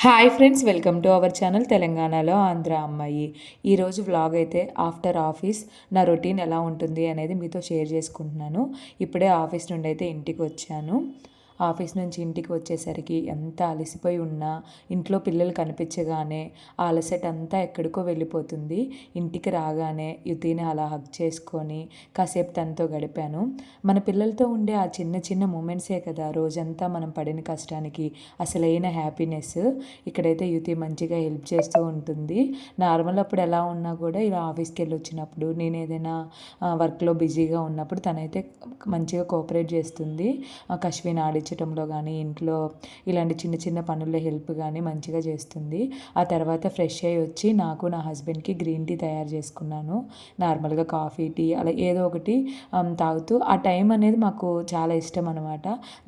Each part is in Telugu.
Hi friends, welcome to our channel తెలంగాణలో ఆంధ్ర అమ్మాయి. ఈరోజు వ్లాగ్ అయితే ఆఫ్టర్ ఆఫీస్ నా రొటీన్ ఎలా ఉంటుంది అనేది మీతో షేర్ చేసుకుంటున్నాను. ఇప్పుడే ఆఫీస్ నుండి అయితే ఇంటికి వచ్చాను. ఆఫీస్ నుంచి ఇంటికి వచ్చేసరికి ఎంత అలసిపోయి ఉన్నా ఇంట్లో పిల్లలు కనిపించగానే ఆ అలసట అంతా ఎక్కడికో వెళ్ళిపోతుంది. ఇంటికి రాగానే యుతిని అలా హగ్ చేసుకొని కాసేపు తనతో గడిపాను. మన పిల్లలతో ఉండే ఆ చిన్న చిన్న మూమెంట్సే కదా రోజంతా మనం పడిన కష్టానికి అసలైన హ్యాపీనెస్. ఇక్కడైతే యుతి మంచిగా హెల్ప్ చేస్తూ ఉంటుంది. నార్మల్ అప్పుడు ఎలా ఉన్నా కూడా ఇలా ఆఫీస్కి వెళ్ళి వచ్చినప్పుడు నేను ఏదైనా వర్క్లో బిజీగా ఉన్నప్పుడు తనైతే మంచిగా కోఆపరేట్ చేస్తుంది. కశ్విన్ ఆడించడంలో కానీ ఇంట్లో ఇలాంటి చిన్న చిన్న పనుల్లో హెల్ప్ కానీ మంచిగా చేస్తుంది. ఆ తర్వాత ఫ్రెష్ అయ్యి వచ్చి నాకు నా హస్బెండ్కి గ్రీన్ టీ తయారు చేసుకున్నాను. నార్మల్గా కాఫీ టీ అలా ఏదో ఒకటి తాగుతూ ఆ టైం అనేది మాకు చాలా ఇష్టం అనమాట.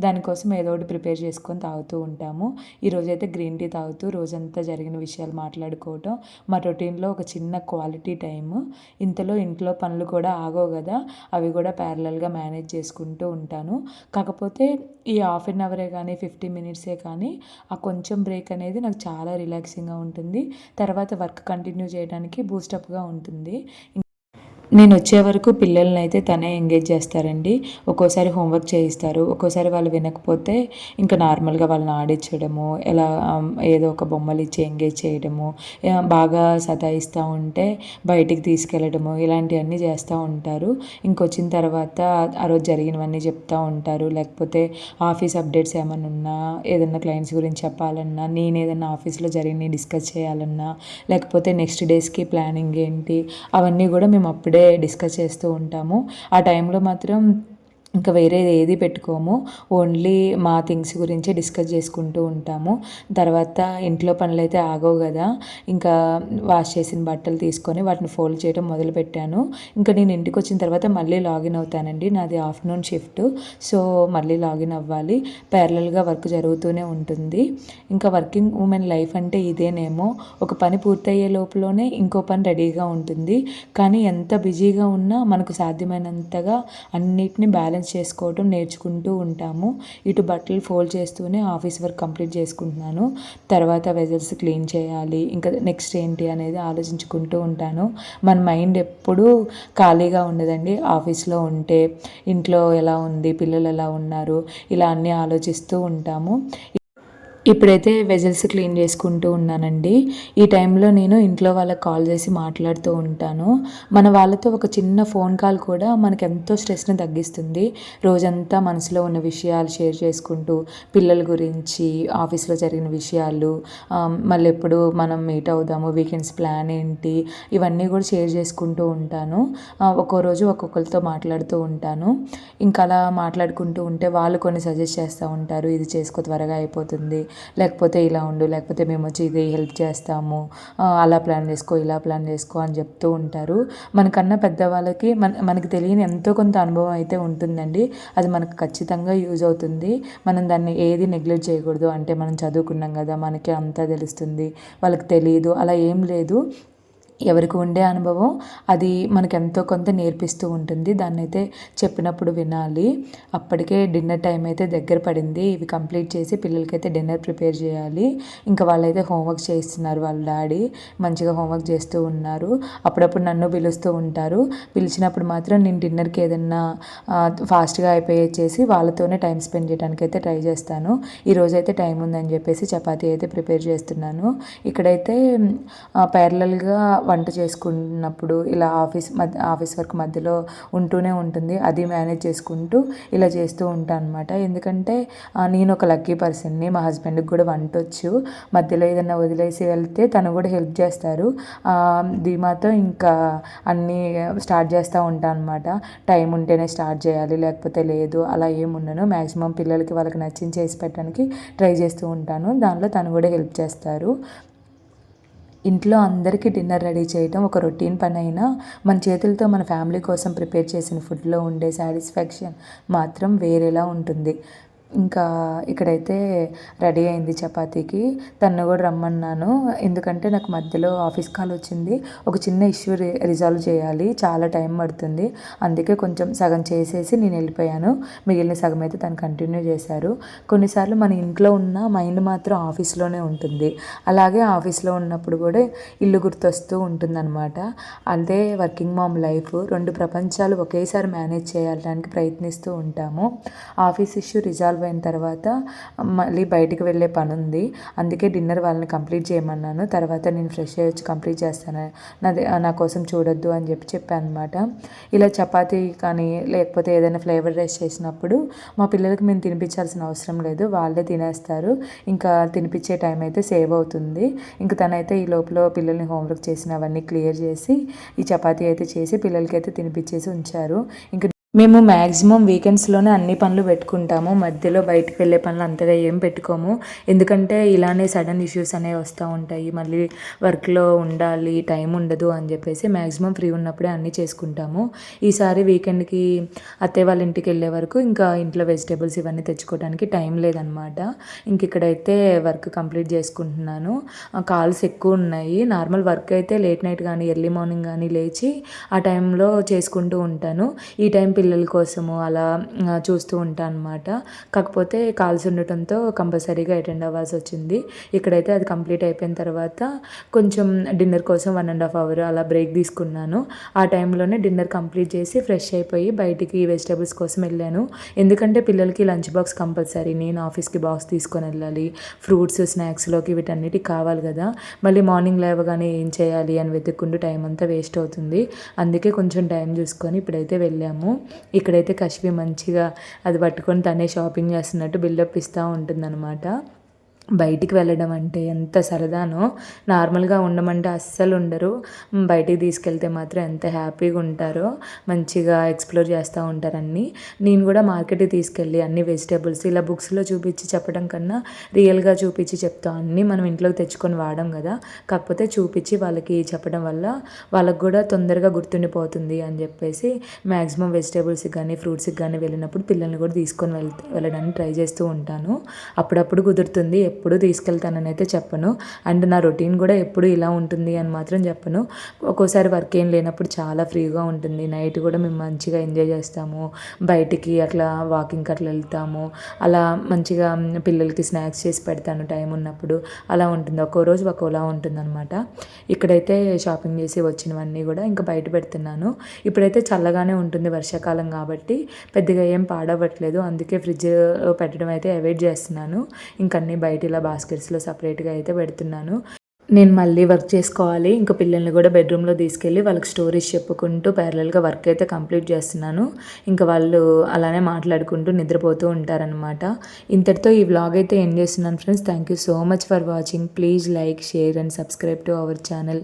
దానికోసం ఏదో ఒకటి ప్రిపేర్ చేసుకొని తాగుతూ ఉంటాము. ఈరోజైతే గ్రీన్ టీ తాగుతూ రోజంతా జరిగిన విషయాలు మాట్లాడుకోవటం మా రొటీన్లో ఒక చిన్న క్వాలిటీ టైము. ఇంతలో ఇంట్లో పనులు కూడా ఆగవు కదా, అవి కూడా ప్యారలల్గా మేనేజ్ చేసుకుంటూ ఉంటాను. కాకపోతే ఈ హాఫ్ అన్ అవరే కానీ 50 మినిట్సే కానీ ఆ కొంచెం బ్రేక్ అనేది నాకు చాలా రిలాక్సింగ్గా ఉంటుంది. తర్వాత వర్క్ కంటిన్యూ చేయడానికి బూస్టప్గా ఉంటుంది. నేను వచ్చే వరకు పిల్లల్ని అయితే తనే ఎంగేజ్ చేస్తారండి. ఒక్కోసారి హోంవర్క్ చేయిస్తారు, ఒక్కోసారి వాళ్ళు వినకపోతే ఇంకా నార్మల్గా వాళ్ళని ఆడించడము, ఎలా ఏదో ఒక బొమ్మలు ఇచ్చి ఎంగేజ్ చేయడము, బాగా సతాయిస్తూ ఉంటే బయటికి తీసుకెళ్ళడము, ఇలాంటివన్నీ చేస్తూ ఉంటారు. ఇంకొచ్చిన తర్వాత ఆ రోజు జరిగినవన్నీ చెప్తూ ఉంటారు. లేకపోతే ఆఫీస్ అప్డేట్స్ ఏమైనా ఉన్నా, ఏదన్నా క్లయింట్స్ గురించి చెప్పాలన్నా, నేను ఏదన్నా ఆఫీస్లో జరిగినవి డిస్కస్ చేయాలన్నా, లేకపోతే నెక్స్ట్ డేస్కి ప్లానింగ్ ఏంటి, అవన్నీ కూడా మేము అప్పుడే డిస్కస్ చేస్తూ ఉంటాము. ఆ టైంలో మాత్రం ఇంకా వేరేది ఏది పెట్టుకోము. ఓన్లీ మా థింగ్స్ గురించి డిస్కస్ చేసుకుంటూ ఉంటాము. తర్వాత ఇంట్లో పనులు అయితే ఆగవు కదా, ఇంకా వాష్ చేసిన బట్టలు తీసుకొని వాటిని ఫోల్డ్ చేయడం మొదలుపెట్టాను. ఇంకా నేను ఇంటికి వచ్చిన తర్వాత మళ్ళీ లాగిన్ అవుతానండి. నాది ఆఫ్టర్నూన్ షిఫ్ట్, సో మళ్ళీ లాగిన్ అవ్వాలి. ప్యారలల్గా వర్క్ జరుగుతూనే ఉంటుంది. ఇంకా వర్కింగ్ ఉమెన్ లైఫ్ అంటే ఇదేనేమో, ఒక పని పూర్తయ్యే లోపలనే ఇంకో పని రెడీగా ఉంటుంది. కానీ ఎంత బిజీగా ఉన్నా మనకు సాధ్యమైనంతగా అన్నిటిని బ్యాలెన్స్ చేసుకోవడం నేర్చుకుంటూ ఉంటాము. ఇటు బట్టలు ఫోల్డ్ చేస్తూనే ఆఫీస్ వర్క్ కంప్లీట్ చేసుకుంటున్నాను. తర్వాత వెజల్స్ క్లీన్ చేయాలి, ఇంకా నెక్స్ట్ ఏంటి అనేది ఆలోచించుకుంటూ ఉంటాను. మన మైండ్ ఎప్పుడూ ఖాళీగా ఉండదండి. ఆఫీస్లో ఉంటే ఇంట్లో ఎలా ఉంది, పిల్లలు ఎలా ఉన్నారు, ఇలా అన్నీ ఆలోచిస్తూ ఉంటాము. ఇప్పుడైతే వెజల్స్ క్లీన్ చేసుకుంటూ ఉన్నానండి. ఈ టైంలో నేను ఇంట్లో వాళ్ళకి కాల్ చేసి మాట్లాడుతూ ఉంటాను. మన వాళ్ళతో ఒక చిన్న ఫోన్ కాల్ కూడా మనకు ఎంతో స్ట్రెస్ని తగ్గిస్తుంది. రోజంతా మనసులో ఉన్న విషయాలు షేర్ చేసుకుంటూ, పిల్లల గురించి, ఆఫీస్లో జరిగిన విషయాలు, మళ్ళీ ఎప్పుడు మనం మీట్ అవుదాము, వీకెండ్స్ ప్లాన్ ఏంటి, ఇవన్నీ కూడా షేర్ చేసుకుంటూ ఉంటాను. ఒక్కో రోజు ఒక్కొక్కరితో మాట్లాడుతూ ఉంటాను. ఇంకా అలా మాట్లాడుకుంటూ ఉంటే వాళ్ళు కొన్ని సజెస్ట్ చేస్తూ ఉంటారు. ఇది చేసుకో త్వరగా అయిపోతుంది, లేకపోతే ఇలా ఉండు, లేకపోతే మేము వచ్చి ఇది హెల్ప్ చేస్తాము, అలా ప్లాన్ చేసుకో, ఇలా ప్లాన్ చేసుకో అని చెప్తూ ఉంటారు. మనకన్నా పెద్దవాళ్ళకి మనకి తెలియని ఎంతో కొంత అనుభవం అయితే ఉంటుందండి. అది మనకు ఖచ్చితంగా యూజ్ అవుతుంది. మనం దాన్ని ఏది నెగ్లెక్ట్ చేయకూడదు. అంటే మనం చదువుకున్నాం కదా, మనకి అంతా తెలుస్తుంది, వాళ్ళకి తెలియదు అలా ఏం లేదు. ఎవరికి ఉండే అనుభవం అది మనకు ఎంతో కొంత నేర్పిస్తూ ఉంటుంది. దాన్ని అయితే చెప్పినప్పుడు వినాలి. అప్పటికే డిన్నర్ టైం అయితే దగ్గర పడింది. ఇవి కంప్లీట్ చేసి పిల్లలకైతే డిన్నర్ ప్రిపేర్ చేయాలి. ఇంకా వాళ్ళైతే హోంవర్క్ చేయిస్తున్నారు. వాళ్ళ డాడీ మంచిగా హోంవర్క్ చేస్తూ ఉన్నారు. అప్పుడప్పుడు నన్ను పిలుస్తూ ఉంటారు. పిలిచినప్పుడు మాత్రం నేను డిన్నర్కి ఏదన్నా ఫాస్ట్గా అయిపోయేసి వాళ్ళతోనే టైం స్పెండ్ చేయడానికి అయితే ట్రై చేస్తాను. ఈరోజైతే టైం ఉందని చెప్పేసి చపాతీ అయితే ప్రిపేర్ చేస్తున్నాను. ఇక్కడైతే ప్యారలల్గా వంట చేసుకున్నప్పుడు ఇలా ఆఫీస్ వర్క్ మధ్యలో ఉంటూనే ఉంటుంది. అది మేనేజ్ చేసుకుంటూ ఇలా చేస్తూ ఉంటాను అనమాట. ఎందుకంటే నేను ఒక లక్కీ పర్సన్ని, మా హస్బెండ్కి కూడా వంట వచ్చు. మధ్యలో ఏదైనా వదిలేసి వెళ్తే తను కూడా హెల్ప్ చేస్తారు. ధీమాతో ఇంకా అన్నీ స్టార్ట్ చేస్తూ ఉంటాను అనమాట. టైం ఉంటేనే స్టార్ట్ చేయాలి, లేకపోతే లేదు, అలా ఏముండను. మ్యాక్సిమం పిల్లలకి వాళ్ళకి నచ్చింది చేసి పెట్టడానికి ట్రై చేస్తూ ఉంటాను. దానిలో తను కూడా హెల్ప్ చేస్తారు. ఇంట్లో అందరికీ డిన్నర్ రెడీ చేయడం ఒక రొటీన్ పని అయినా మన చేతులతో మన ఫ్యామిలీ కోసం ప్రిపేర్ చేసిన ఫుడ్లో ఉండే సాటిస్ఫాక్షన్ మాత్రం వేరేలా ఉంటుంది. ఇంకా ఇక్కడైతే రెడీ అయింది చపాతీకి. తనను కూడా రమ్మన్నాను. ఎందుకంటే నాకు మధ్యలో ఆఫీస్ కాల్ వచ్చింది. ఒక చిన్న ఇష్యూ రిజాల్వ్ చేయాలి. చాలా టైం పడుతుంది. అందుకే కొంచెం సగం చేసేసి నేను వెళ్ళిపోయాను. మిగిలిన సగం అయితే తను కంటిన్యూ చేశారు. కొన్నిసార్లు మన ఇంట్లో ఉన్న మైండ్ మాత్రం ఆఫీస్లోనే ఉంటుంది. అలాగే ఆఫీస్లో ఉన్నప్పుడు కూడా ఇల్లు గుర్తొస్తూ ఉంటుందన్నమాట. అదే వర్కింగ్ మామ్ లైఫ్. 2 ప్రపంచాలు ఒకేసారి మేనేజ్ చేయడానికి ప్రయత్నిస్తూ ఉంటాము. ఆఫీస్ ఇష్యూ రిజాల్వ్ అయిన తర్వాత మళ్ళీ బయటికి వెళ్ళే పని ఉంది. అందుకే డిన్నర్ వాళ్ళని కంప్లీట్ చేయమన్నాను. తర్వాత నేను ఫ్రెష్ అయ్యి వచ్చి కంప్లీట్ చేస్తాను, నా కోసం చూడొద్దు అని చెప్పాను అనమాట. ఇలా చపాతీ కానీ లేకపోతే ఏదైనా ఫ్లేవర్ రైస్ చేసినప్పుడు మా పిల్లలకి మేము తినిపించాల్సిన అవసరం లేదు, వాళ్ళే తినేస్తారు. ఇంకా తినిపించే టైం అయితే సేవ్ అవుతుంది. ఇంకా తనైతే ఈ లోపల పిల్లల్ని హోంవర్క్ చేసినవన్నీ క్లియర్ చేసి ఈ చపాతీ అయితే చేసి పిల్లలకి అయితే తినిపించేసి ఉంచారు. ఇంకా మేము మ్యాక్సిమం వీకెండ్స్లోనే అన్ని పనులు పెట్టుకుంటాము. మధ్యలో బయటకు వెళ్ళే పనులు అంతగా ఏం పెట్టుకోము. ఎందుకంటే ఇలానే సడన్ ఇష్యూస్ అనేవి వస్తూ ఉంటాయి. మళ్ళీ వర్క్లో ఉండాలి, టైం ఉండదు అని చెప్పేసి మ్యాక్సిమం ఫ్రీ ఉన్నప్పుడే అన్నీ చేసుకుంటాము. ఈసారి వీకెండ్కి అత్తయ్య వాళ్ళ ఇంటికి వెళ్ళే వరకు ఇంకా ఇంట్లో వెజిటేబుల్స్ ఇవన్నీ తెచ్చుకోవడానికి టైం లేదనమాట. ఇంక ఇక్కడైతే వర్క్ కంప్లీట్ చేసుకుంటున్నాను. కాల్స్ ఎక్కువ ఉన్నాయి. నార్మల్ వర్క్ అయితే లేట్ నైట్ కానీ ఎర్లీ మార్నింగ్ కానీ లేచి ఆ టైంలో చేసుకుంటూ ఉంటాను. ఈ టైం పిల్లల కోసము అలా చూస్తూ ఉంటాను అనమాట. కాకపోతే కాల్స్ ఉండటంతో కంపల్సరీగా అటెండ్ అవ్వాల్సి వచ్చింది. ఇక్కడైతే అది కంప్లీట్ అయిపోయిన తర్వాత కొంచెం డిన్నర్ కోసం 1.5 అవర్ అలా బ్రేక్ తీసుకున్నాను. ఆ టైంలోనే డిన్నర్ కంప్లీట్ చేసి ఫ్రెష్ అయిపోయి బయటికి వెజిటేబుల్స్ కోసం వెళ్ళాను. ఎందుకంటే పిల్లలకి లంచ్ బాక్స్ కంపల్సరీ, నేను ఆఫీస్కి బాక్స్ తీసుకొని వెళ్ళాలి. ఫ్రూట్స్ స్నాక్స్లోకి వీటన్నిటికి కావాలి కదా. మళ్ళీ మార్నింగ్ లేవగానే ఏం చేయాలి అని వెతుక్కుంటూ టైం అంతా వేస్ట్ అవుతుంది. అందుకే కొంచెం టైం చూసుకొని ఇప్పుడైతే వెళ్ళాము. ఇక్కడైతే కశ్వి మంచిగా అది పట్టుకొని తనే షాపింగ్ చేస్తున్నట్టు బిల్డప్ ఇస్తూ ఉంటుందన్నమాట. బయటికి వెళ్ళడం అంటే ఎంత సరదానో. నార్మల్గా ఉండమంటే అస్సలు ఉండరు. బయటికి తీసుకెళ్తే మాత్రం ఎంత హ్యాపీగా ఉంటారో. మంచిగా ఎక్స్ప్లోర్ చేస్తూ ఉంటారు అన్నీ. నేను కూడా మార్కెట్కి తీసుకెళ్ళి అన్ని వెజిటేబుల్స్ ఇలా బుక్స్లో చూపించి చెప్పడం కన్నా రియల్గా చూపించి చెప్తాం. అన్నీ మనం ఇంట్లోకి తెచ్చుకొని వాడడం కదా. కాకపోతే చూపించి వాళ్ళకి చెప్పడం వల్ల వాళ్ళకు కూడా తొందరగా గుర్తుండిపోతుంది అని చెప్పేసి మ్యాక్సిమం వెజిటేబుల్స్కి కానీ ఫ్రూట్స్కి కానీ వెళ్ళినప్పుడు పిల్లల్ని కూడా తీసుకొని వెళ్ళడానికి ట్రై చేస్తూ ఉంటాను. అప్పుడప్పుడు కుదురుతుంది, ఎప్పుడు తీసుకెళ్తానని అయితే చెప్పను. అండ్ నా రొటీన్ కూడా ఎప్పుడు ఇలా ఉంటుంది అని మాత్రం చెప్పను. ఒక్కోసారి వర్క్ ఏం లేనప్పుడు చాలా ఫ్రీగా ఉంటుంది. నైట్ కూడా మేము మంచిగా ఎంజాయ్ చేస్తాము. బయటికి అట్లా వాకింగ్కి అట్లా వెళ్తాము. అలా మంచిగా పిల్లలకి స్నాక్స్ చేసి పెడతాను టైం ఉన్నప్పుడు. అలా ఉంటుంది. ఒక్కో రోజు ఒక్కోలా ఉంటుందన్నమాట. ఇక్కడైతే షాపింగ్ చేసి వచ్చినవన్నీ కూడా ఇంకా బయట పెడుతున్నాను. ఇప్పుడైతే చల్లగానే ఉంటుంది, వర్షాకాలం కాబట్టి పెద్దగా ఏం పాడవట్లేదు. అందుకే ఫ్రిడ్జ్ పెట్టడం అయితే అవాయిడ్ చేస్తున్నాను. ఇంకన్నీ బయట ఇలా బాస్కెట్స్లో సపరేట్గా అయితే పెడుతున్నాను. నేను మళ్ళీ వర్క్ చేసుకోవాలి. ఇంకా పిల్లల్ని కూడా బెడ్రూమ్లో తీసుకెళ్ళి వాళ్ళకి స్టోరీస్ చెప్పుకుంటూ ప్యారలల్గా వర్క్ అయితే కంప్లీట్ చేస్తున్నాను. ఇంకా వాళ్ళు అలానే మాట్లాడుకుంటూ నిద్రపోతూ ఉంటారనమాట. ఇంతటితో ఈ వ్లాగ్ అయితే ఎండ్ చేస్తున్నాను friends. Thank you so much for watching. Please like, share and subscribe to our channel.